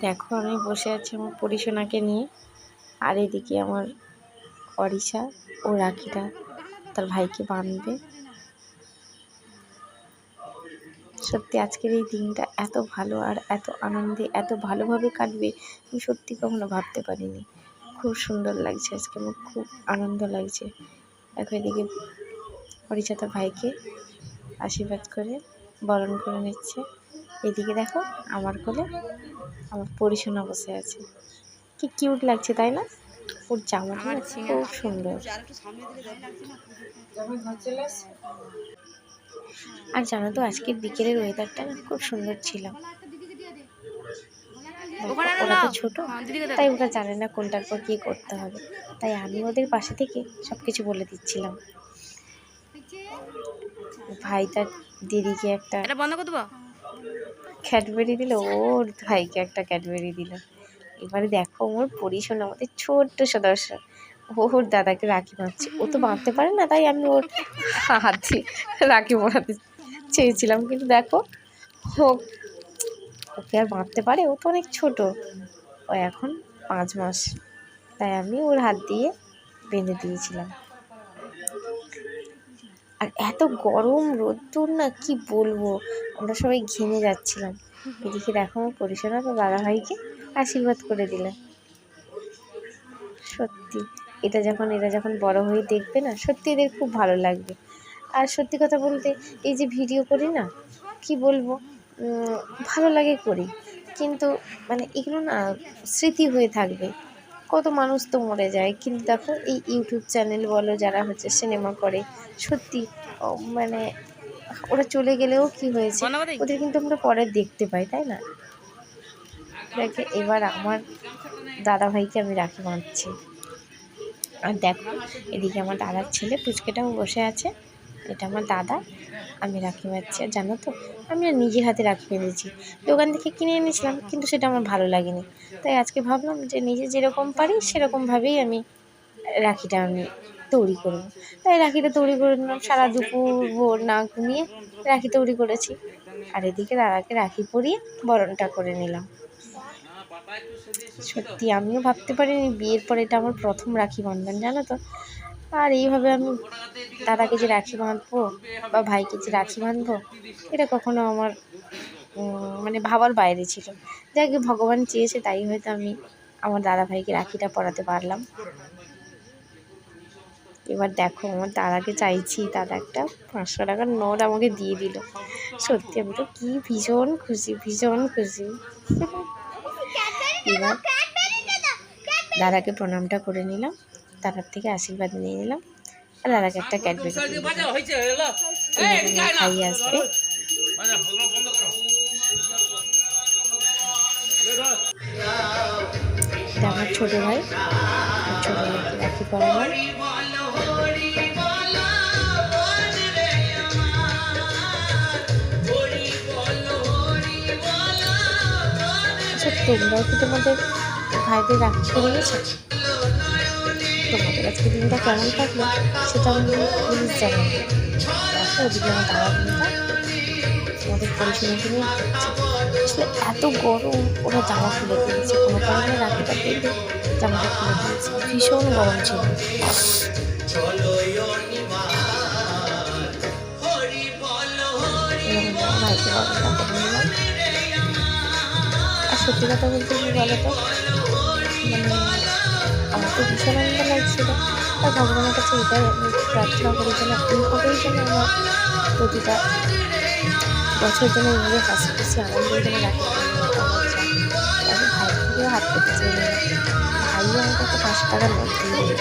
দেখো আমি বসে আছি আমার পরিসোনাকে নিয়ে, আর এদিকে আমার অরিশা ও রাখিটা তার ভাইকে বাঁধবে। সত্যি আজকের এই দিনটা এত ভালো আর এত আনন্দে এত ভালোভাবে কাটবে আমি সত্যি কখনো ভাবতে পারিনি। খুব সুন্দর লাগছে আজকে, আমার খুব আনন্দ লাগছে। দেখো এদিকে অরিশা তার ভাইকে আশীর্বাদ করে বরণ করে নিচ্ছে। এদিকে দেখো আমার কোলে আমার পরিসোনা বসে আছে, কি কিউট লাগছে তাই না? ওর জামাটা খুব সুন্দর। আর জানো তো আজকের বিকেলের ওয়েদারটা খুব সুন্দর ছিল। ওরা তো ছোট, তাই ওরা জানে না কোনটার পর কি করতে হবে, তাই আমি ওদের পাশে থেকে সবকিছু বলে দিচ্ছিলাম। ভাই তার দিদিকে একটা ক্যাডবেরি দিল, ওর ভাইকে একটা ক্যাডবেরি দিল। এবারে দেখো ওর পরিসোনা আমাদের ছোট্ট সদস্য ওর দাদাকে রাখি বাঁধছে। ও তো বাঁধতে পারে না, তাই আমি ওর হাতে রাখি বাঁধতে চেয়েছিলাম, কিন্তু দেখো ওকে আর বাঁধতে পারে? ও তো অনেক ছোট, ও এখন 5 মাস, তাই আমি ওর হাত দিয়ে বেঁধে দিয়েছিলাম। আর এত গরম রোদ্দুর না, কি বলবো, আমরা সবাই ঘেমে যাচ্ছিলাম। এদিকে দেখো আমার পরিসোনা তো দাদা ভাইকে আশীর্বাদ করে দিলেন। সত্যি এরা যখন বড় হয়ে দেখবে না, সত্যি এদের খুব ভালো লাগবে। আর সত্যি কথা বলতে এই যে ভিডিও করি না, কি বলবো, ভালো লাগে করি, কিন্তু মানে এগুলো না স্মৃতি হয়ে থাকবে। কত মানুষ তো মরে যায়, কিন্তু দেখো এই ইউটিউব চ্যানেল বলো, যারা সিনেমা করে, সত্যি মানে ওরা চলে গেলেও কি হয়েছে, ওদের কিন্তু আমরা পরে দেখতে পাই, তাই না? দেখে এবার আমার দাদা ভাইকে আমি রাখি বাঁধছি। আর দেখো এদিকে আমার দাদার ছেলে পুচকেটাও বসে আছে, এটা আমার দাদা, আমি রাখি বাঁধছি। আর জানো তো আমি আর নিজে হাতে রাখি বেঁধেছি, দোকান থেকে কিনে এনেছিলাম, কিন্তু সেটা আমার ভালো লাগেনি, তাই আজকে ভাবলাম যে নিজে যেরকম পারি সেরকমভাবেই আমি রাখিটা তৈরি করব। তাই রাখিটা তৈরি করে নিলাম, সারা দুপুর ভোর না ঘুমিয়ে রাখি তৈরি করেছি। আর এদিকে দাদাকে রাখি পরিয়ে বরণটা করে নিলাম। সত্যি আমিও ভাবতে পারিনি বিয়ের পরে এটা আমার প্রথম রাখি বন্ধন, জানো তো। আর এইভাবে আমি দাদাকে যে রাখি বাঁধবো বা ভাইকে যে রাখি বাঁধবো, এটা কখনো আমার মানে ভাবার বাইরে ছিল। যাকে ভগবান চেয়েছে তাই হয়তো আমি আমার দাদা ভাইকে রাখিটা পরাতে পারলাম। এবার দেখো আমার দাদাকে চাইছি, দাদা একটা 500 টাকার নোট আমাকে দিয়ে দিল। সত্যি আমি তো কি ভীষণ খুশি। এবার দাদাকে প্রণামটা করে নিলাম, দাদার থেকে আশীর্বাদ নিয়ে নিলাম, আর দাদাকে একটা ক্যাডবেরি খাইয়ে আসবে। আমার ছোট ভাইকে রাখি পরালাম। তোমরাও কি তোমাদের ভাইদের রাখি করে নিয়েছো? তোমাদের আজকে দিনটা কেমন থাকলো সেটা আমি প্লিজ জানাবো। দেখো ওদিকে আমার দাদা বোনটা তোমাদের পরিষেবাকে নিয়ে আসলে এত গরম, ওরা জামা খুলে দিয়েছে, কোনো কারণে রাখিটা পেতে জামাটা খুলে দিয়েছে, ভীষণ গরম ছিল। ভাইকে গরমটা করে নিলাম। আর সত্যি কথা বলতে কি বলো তো, আমার তো ভীষণ আনন্দ লাগছিল। আর ভগবানের কাছে এটাই আমি প্রার্থনা করি যেন এইভাবেই যেন আমার প্রতিটা বছর যেন এইভাবে হাসি খুশি আনন্দের যেন রাখি আমি ভাই থেকেও হাত পেতে চাই, ভাইও আমাকে একটা 500 টাকার নোট দিয়ে